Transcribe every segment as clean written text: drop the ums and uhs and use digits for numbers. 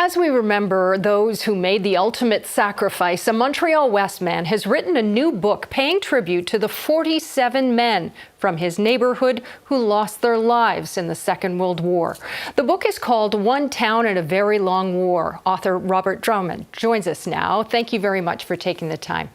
As we remember those who made the ultimate sacrifice, a Montreal West man has written a new book paying tribute to the 47 men from his neighborhood who lost their lives in the Second World War. The book is called One Town and a Very Long War. Author Robert Drummond joins us now. Thank you very much for taking the time.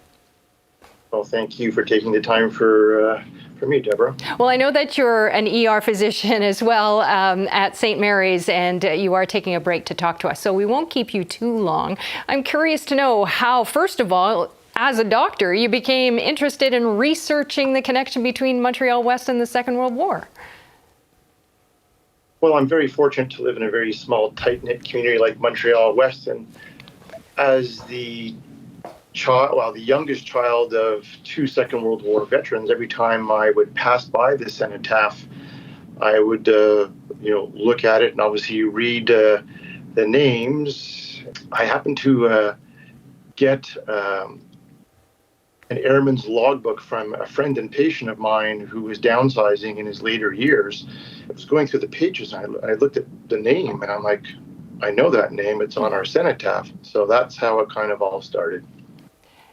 Well, thank you for taking the time for me, Debra. Well, I know that you're an ER physician as well at St. Mary's, and you are taking a break to talk to us, so we won't keep you too long. I'm curious to know how, first of all, as a doctor, you became interested in researching the connection between Montreal West and the Second World War. Well, I'm very fortunate to live in a very small, tight-knit community like Montreal West, and as the youngest child of two Second World War veterans, every time I would pass by the cenotaph, I would, look at it and obviously read the names. I happened to get an airman's logbook from a friend and patient of mine who was downsizing in his later years. I was going through the pages and I looked at the name and I'm like, I know that name. It's on our cenotaph. So that's how it kind of all started.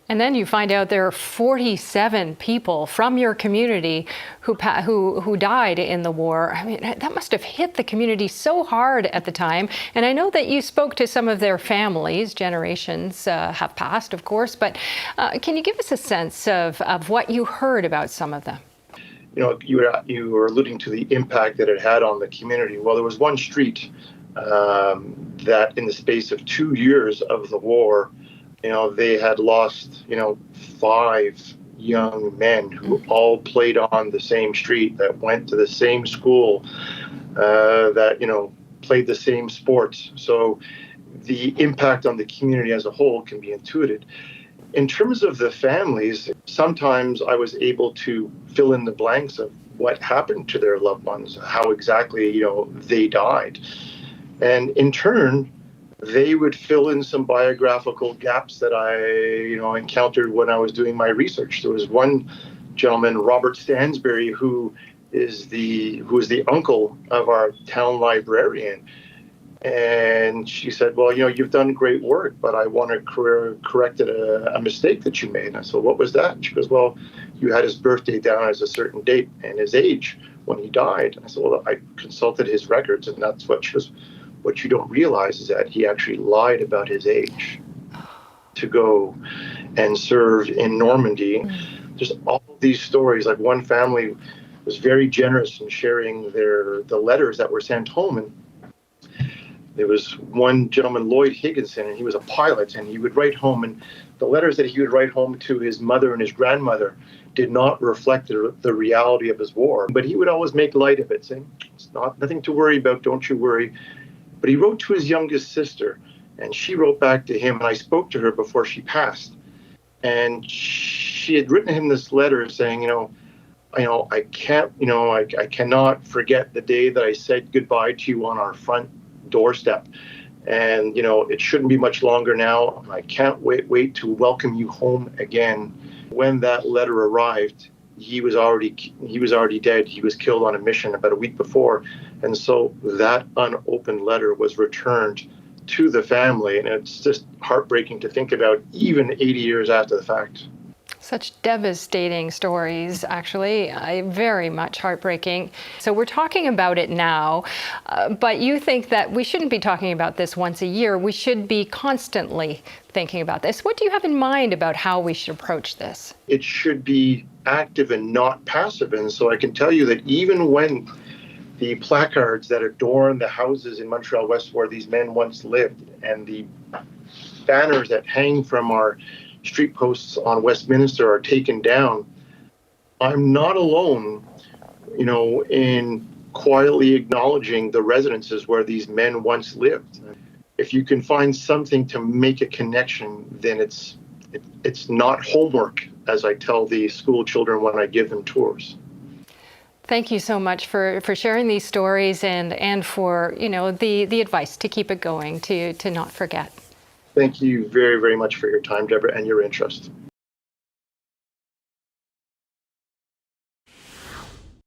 And then you find out there are 47 people from your community who died in the war. I mean, that must have hit the community so hard at the time. And I know that you spoke to some of their families. Generations have passed, of course. But can you give us a sense of what you heard about some of them? You know, you were alluding to the impact that it had on the community. Well, there was one street that in the space of 2 years of the war, they had lost, 5 young men who all played on the same street, that went to the same school, that, played the same sports. So the impact on the community as a whole can be intuited. In terms of the families, sometimes I was able to fill in the blanks of what happened to their loved ones, how exactly, they died. And in turn, they would fill in some biographical gaps that I, encountered when I was doing my research. There was one gentleman, Robert Stansbury, who is the uncle of our town librarian. And she said, well, you've done great work, but I want to correct a mistake that you made. And I said, what was that? And she goes, well, you had his birthday down as a certain date and his age when he died. And I said, well, I consulted his records, and that's what she was. What you don't realize is that he actually lied about his age to go and serve in Normandy. Just all these stories. Like one family was very generous in sharing the letters that were sent home. And there was one gentleman, Lloyd Higginson, and he was a pilot, and he would write home. And the letters that he would write home to his mother and his grandmother did not reflect the reality of his war. But he would always make light of it, saying, it's nothing to worry about, don't you worry. But he wrote to his youngest sister, and she wrote back to him, and I spoke to her before she passed. And she had written him this letter saying, I cannot forget the day that I said goodbye to you on our front doorstep. And, it shouldn't be much longer now. I can't wait to welcome you home again. When that letter arrived, he was already dead. He was killed on a mission about a week before. And so that unopened letter was returned to the family. And it's just heartbreaking to think about, even 80 years after the fact. Such devastating stories, actually, very much heartbreaking. So we're talking about it now, but you think that we shouldn't be talking about this once a year. We should be constantly thinking about this. What do you have in mind about how we should approach this? It should be active and not passive. And so I can tell you that even when the placards that adorn the houses in Montreal West where these men once lived, and the banners that hang from our street posts on Westminster are taken down, I'm not alone, in quietly acknowledging the residences where these men once lived. If you can find something to make a connection, then it's not homework, as I tell the school children when I give them tours. Thank you so much for sharing these stories and for, the advice to keep it going, to not forget. Thank you very, very much for your time, Debra, and your interest.